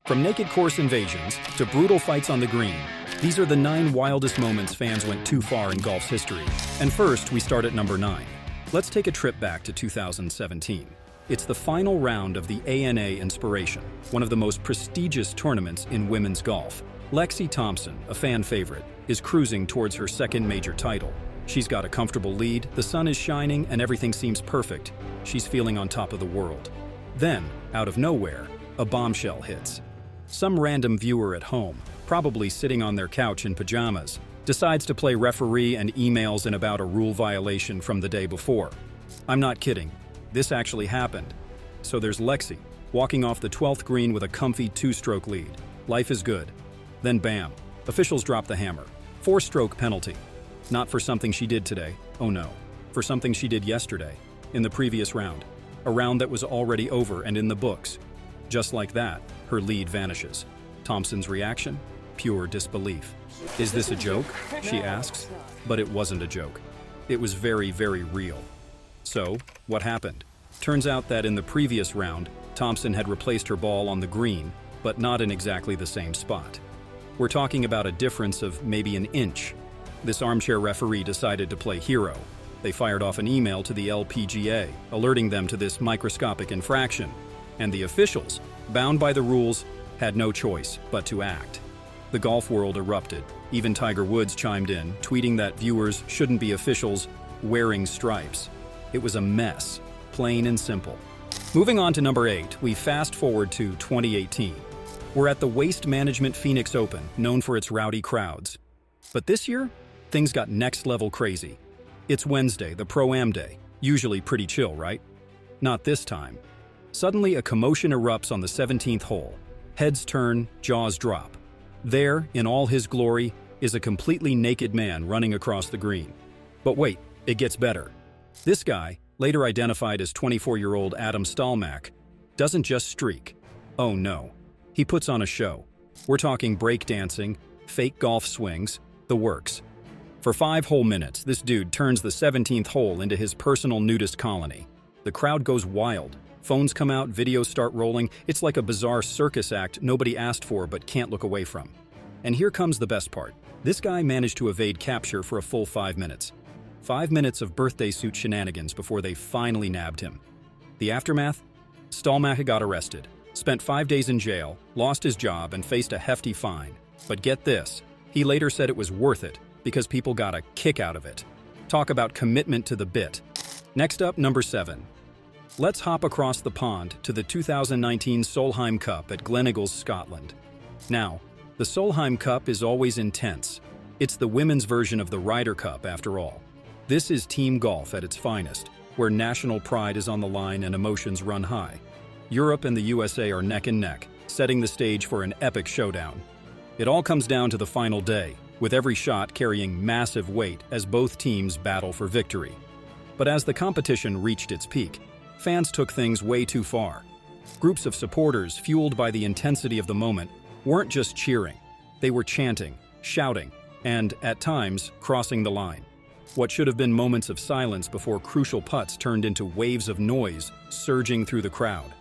From naked course invasions to brutal fights on the green, these are the 9 wildest moments fans went too far in golf's history. And first, we start at number 9. Let's take a trip back to 2017. It's the final round of the ANA Inspiration, one of the most prestigious tournaments in women's golf. Lexi Thompson, a fan favorite, is cruising towards her second major title. She's got a comfortable lead, the sun is shining, and everything seems perfect. She's feeling on top of the world. Then, out of nowhere, a bombshell hits. Some random viewer at home, probably sitting on their couch in pajamas, decides to play referee and emails in about a rule violation from the day before. I'm not kidding. This actually happened. So there's Lexi, walking off the 12th green with a comfy 2-stroke lead. Life is good. Then bam, officials drop the hammer. 4-stroke penalty. Not for something she did today, oh no. For something she did yesterday, in the previous round. A round that was already over and in the books. Just like that, her lead vanishes. Thompson's reaction? Pure disbelief. Is this a joke? She asks. But it wasn't a joke. It was very, very real. So, what happened? Turns out that in the previous round, Thompson had replaced her ball on the green, but not in exactly the same spot. We're talking about a difference of maybe an inch. This armchair referee decided to play hero. They fired off an email to the LPGA, alerting them to this microscopic infraction. And the officials, bound by the rules, had no choice but to act. The golf world erupted. Even Tiger Woods chimed in, tweeting that viewers shouldn't be officials wearing stripes. It was a mess, plain and simple. Moving on to number 8, we fast forward to 2018. We're at the Waste Management Phoenix Open, known for its rowdy crowds. But this year, things got next level crazy. It's Wednesday, the Pro-Am day. Usually pretty chill, right? Not this time. Suddenly, a commotion erupts on the 17th hole. Heads turn, jaws drop. There, in all his glory, is a completely naked man running across the green. But wait, it gets better. This guy, later identified as 24-year-old Adam Stalmack, doesn't just streak. Oh no. He puts on a show. We're talking breakdancing, fake golf swings, the works. For 5 whole minutes, this dude turns the 17th hole into his personal nudist colony. The crowd goes wild. Phones come out, videos start rolling. It's like a bizarre circus act nobody asked for but can't look away from. And here comes the best part. This guy managed to evade capture for a full 5 minutes. 5 minutes of birthday suit shenanigans before they finally nabbed him. The aftermath? Stalmack got arrested, spent 5 days in jail, lost his job, and faced a hefty fine. But get this, he later said it was worth it because people got a kick out of it. Talk about commitment to the bit. Next up, number 7. Let's hop across the pond to the 2019 Solheim Cup at Gleneagles, Scotland. Now, the Solheim Cup is always intense. It's the women's version of the Ryder Cup, after all. This is team golf at its finest, where national pride is on the line and emotions run high. Europe and the USA are neck and neck, setting the stage for an epic showdown. It all comes down to the final day, with every shot carrying massive weight as both teams battle for victory. But as the competition reached its peak, fans took things way too far. Groups of supporters, fueled by the intensity of the moment, weren't just cheering. They were chanting, shouting, and, at times, crossing the line. What should have been moments of silence before crucial putts turned into waves of noise surging through the crowd.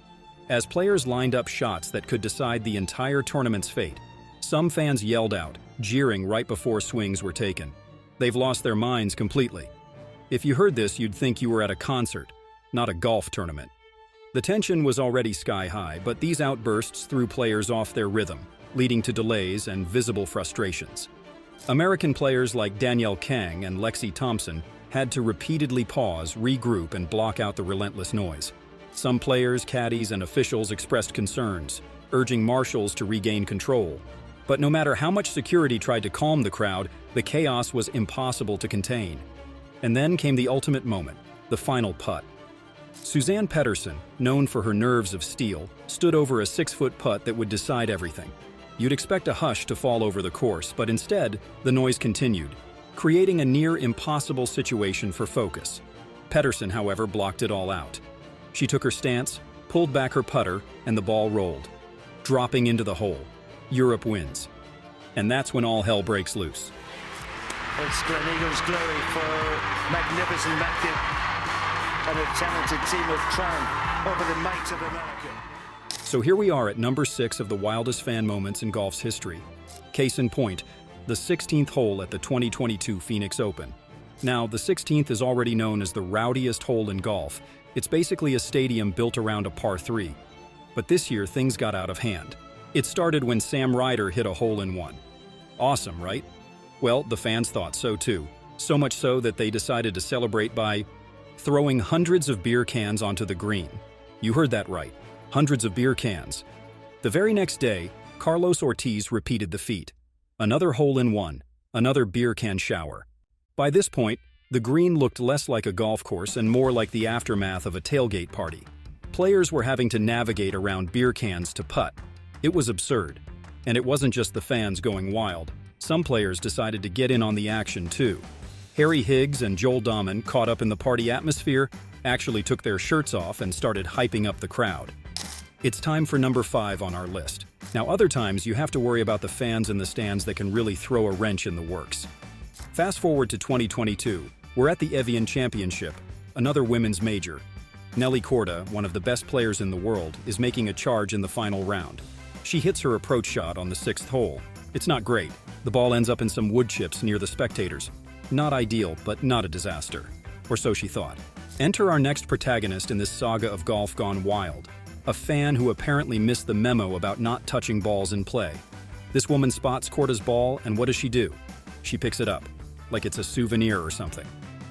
As players lined up shots that could decide the entire tournament's fate, some fans yelled out, jeering right before swings were taken. They've lost their minds completely. If you heard this, you'd think you were at a concert, not a golf tournament. The tension was already sky high, but these outbursts threw players off their rhythm, leading to delays and visible frustrations. American players like Danielle Kang and Lexi Thompson had to repeatedly pause, regroup, and block out the relentless noise. Some players, caddies, and officials expressed concerns, urging marshals to regain control. But no matter how much security tried to calm the crowd, the chaos was impossible to contain. And then came the ultimate moment, the final putt. Suzanne Petterson, known for her nerves of steel, stood over a 6-foot putt that would decide everything. You'd expect a hush to fall over the course, but instead, the noise continued, creating a near-impossible situation for focus. Petterson, however, blocked it all out. She took her stance, pulled back her putter, and the ball rolled. Dropping into the hole. Europe wins. And that's when all hell breaks loose. It's Gleneagles glory for magnificent Matthew and a talented team of Crown over the mates of America. So here we are at number 6 of the wildest fan moments in golf's history. Case in point, the 16th hole at the 2022 Phoenix Open. Now, the 16th is already known as the rowdiest hole in golf. It's basically a stadium built around a par 3. But this year, things got out of hand. It started when Sam Ryder hit a hole-in-one. Awesome, right? Well, the fans thought so too. So much so that they decided to celebrate by throwing hundreds of beer cans onto the green. You heard that right. Hundreds of beer cans. The very next day, Carlos Ortiz repeated the feat. Another hole-in-one, another beer can shower. By this point, the green looked less like a golf course and more like the aftermath of a tailgate party. Players were having to navigate around beer cans to putt. It was absurd. And it wasn't just the fans going wild. Some players decided to get in on the action too. Harry Higgs and Joel Dahman, caught up in the party atmosphere, actually took their shirts off and started hyping up the crowd. It's time for number 5 on our list. Now, other times you have to worry about the fans in the stands that can really throw a wrench in the works. Fast forward to 2022, we're at the Evian Championship, another women's major. Nelly Korda, one of the best players in the world, is making a charge in the final round. She hits her approach shot on the 6th hole. It's not great. The ball ends up in some wood chips near the spectators. Not ideal, but not a disaster. Or so she thought. Enter our next protagonist in this saga of golf gone wild. A fan who apparently missed the memo about not touching balls in play. This woman spots Korda's ball, and what does she do? She picks it up, like it's a souvenir or something.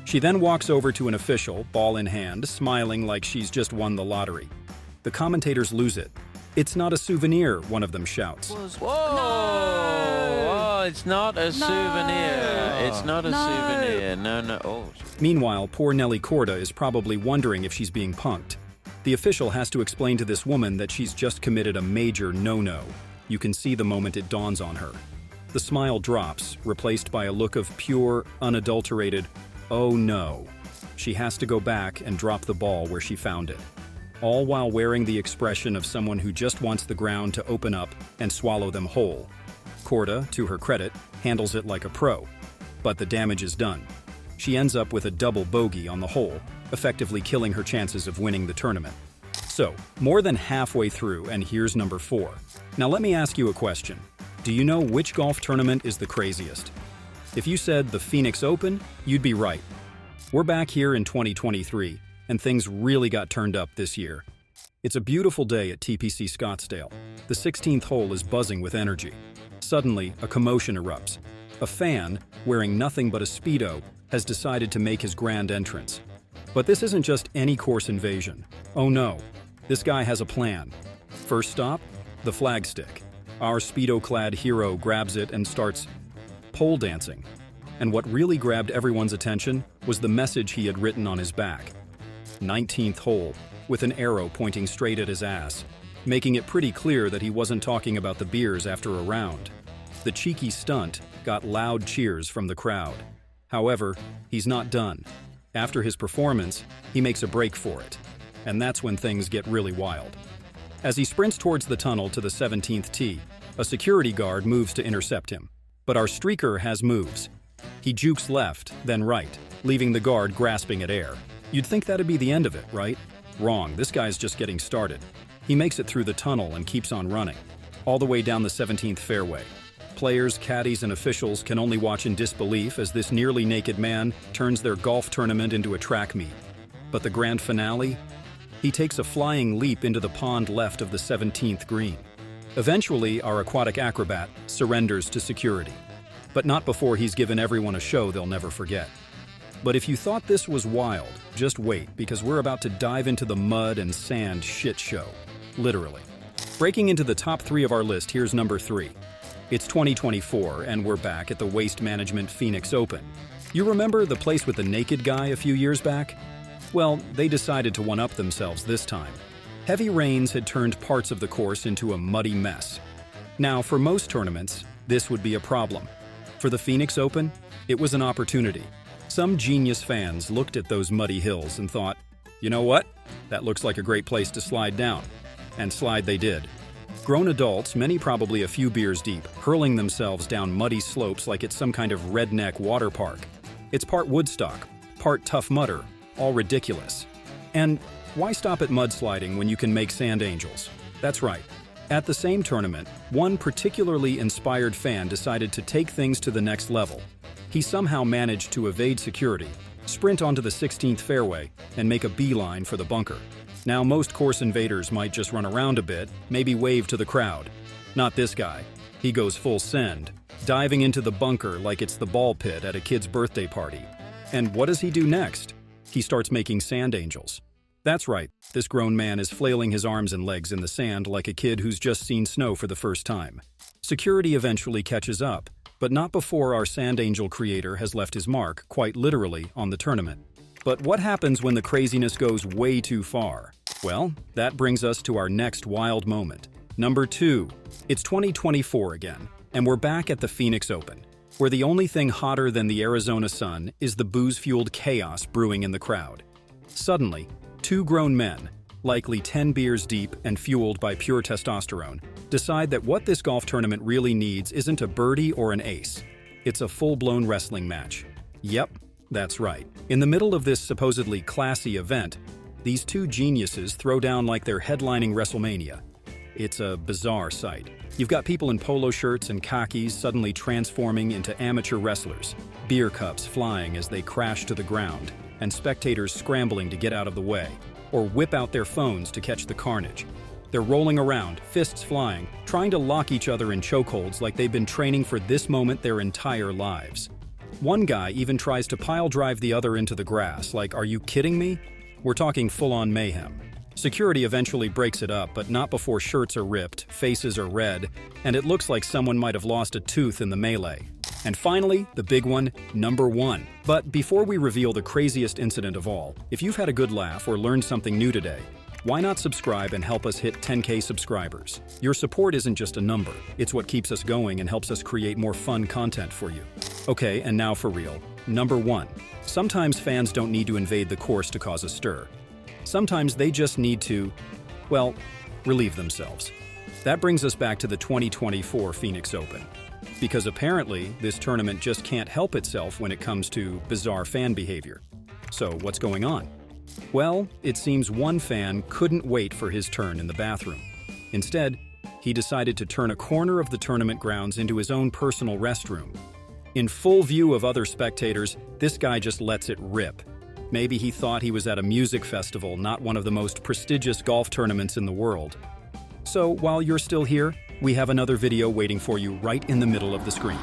She then walks over to an official, ball in hand, smiling like she's just won the lottery. The commentators lose it. It's not a souvenir, one of them shouts. Whoa! Oh, it's not a souvenir. It's not a souvenir. No. Oh. Meanwhile, poor Nelly Korda is probably wondering if she's being punked. The official has to explain to this woman that she's just committed a major no-no. You can see the moment it dawns on her. The smile drops, replaced by a look of pure, unadulterated, oh no. She has to go back and drop the ball where she found it. All while wearing the expression of someone who just wants the ground to open up and swallow them whole. Korda, to her credit, handles it like a pro. But the damage is done. She ends up with a double bogey on the hole, effectively killing her chances of winning the tournament. So, more than halfway through, and here's number 4. Now let me ask you a question. Do you know which golf tournament is the craziest? If you said the Phoenix Open, you'd be right. We're back here in 2023, and things really got turned up this year. It's a beautiful day at TPC Scottsdale. The 16th hole is buzzing with energy. Suddenly, a commotion erupts. A fan, wearing nothing but a Speedo, has decided to make his grand entrance. But this isn't just any course invasion. Oh no, this guy has a plan. First stop, the flagstick. Our Speedo-clad hero grabs it and starts pole dancing. And what really grabbed everyone's attention was the message he had written on his back. 19th hole, with an arrow pointing straight at his ass, making it pretty clear that he wasn't talking about the beers after a round. The cheeky stunt got loud cheers from the crowd. However, he's not done. After his performance, he makes a break for it. And that's when things get really wild. As he sprints towards the tunnel to the 17th tee, a security guard moves to intercept him. But our streaker has moves. He jukes left, then right, leaving the guard grasping at air. You'd think that'd be the end of it, right? Wrong, this guy's just getting started. He makes it through the tunnel and keeps on running, all the way down the 17th fairway. Players, caddies, and officials can only watch in disbelief as this nearly naked man turns their golf tournament into a track meet. But the grand finale? He takes a flying leap into the pond left of the 17th green. Eventually, our aquatic acrobat surrenders to security. But not before he's given everyone a show they'll never forget. But if you thought this was wild, just wait, because we're about to dive into the mud and sand shit show. Literally. Breaking into the top 3 of our list, here's number 3. It's 2024, and we're back at the Waste Management Phoenix Open. You remember the place with the naked guy a few years back? Well, they decided to one-up themselves this time. Heavy rains had turned parts of the course into a muddy mess. Now, for most tournaments, this would be a problem. For the Phoenix Open, it was an opportunity. Some genius fans looked at those muddy hills and thought, you know what? That looks like a great place to slide down. And slide they did. Grown adults, many probably a few beers deep, hurling themselves down muddy slopes like it's some kind of redneck water park. It's part Woodstock, part Tough Mudder, all ridiculous. And why stop at mudsliding when you can make sand angels? That's right. At the same tournament, one particularly inspired fan decided to take things to the next level. He somehow managed to evade security, sprint onto the 16th fairway, and make a beeline for the bunker. Now, most course invaders might just run around a bit, maybe wave to the crowd. Not this guy. He goes full send, diving into the bunker like it's the ball pit at a kid's birthday party. And what does he do next? He starts making sand angels. That's right, this grown man is flailing his arms and legs in the sand like a kid who's just seen snow for the first time. Security eventually catches up, but not before our sand angel creator has left his mark, quite literally, on the tournament. But what happens when the craziness goes way too far? Well, that brings us to our next wild moment. Number 2. It's 2024 again, and we're back at the Phoenix Open, where the only thing hotter than the Arizona sun is the booze-fueled chaos brewing in the crowd. Suddenly, 2 grown men, likely 10 beers deep and fueled by pure testosterone, decide that what this golf tournament really needs isn't a birdie or an ace. It's a full-blown wrestling match. Yep, that's right. In the middle of this supposedly classy event, these 2 geniuses throw down like they're headlining WrestleMania. It's a bizarre sight. You've got people in polo shirts and khakis suddenly transforming into amateur wrestlers, beer cups flying as they crash to the ground, and spectators scrambling to get out of the way, or whip out their phones to catch the carnage. They're rolling around, fists flying, trying to lock each other in chokeholds like they've been training for this moment their entire lives. One guy even tries to pile drive the other into the grass, like, are you kidding me? We're talking full-on mayhem. Security eventually breaks it up, but not before shirts are ripped, faces are red, and it looks like someone might have lost a tooth in the melee. And finally, the big one, number 1. But before we reveal the craziest incident of all, if you've had a good laugh or learned something new today, why not subscribe and help us hit 10K subscribers? Your support isn't just a number, it's what keeps us going and helps us create more fun content for you. Okay, and now for real. Number 1. Sometimes fans don't need to invade the course to cause a stir. Sometimes they just need to, well, relieve themselves. That brings us back to the 2024 Phoenix Open. Because apparently, this tournament just can't help itself when it comes to bizarre fan behavior. So what's going on? Well, it seems one fan couldn't wait for his turn in the bathroom. Instead, he decided to turn a corner of the tournament grounds into his own personal restroom. In full view of other spectators, this guy just lets it rip. Maybe he thought he was at a music festival, not one of the most prestigious golf tournaments in the world. So while you're still here, we have another video waiting for you right in the middle of the screen.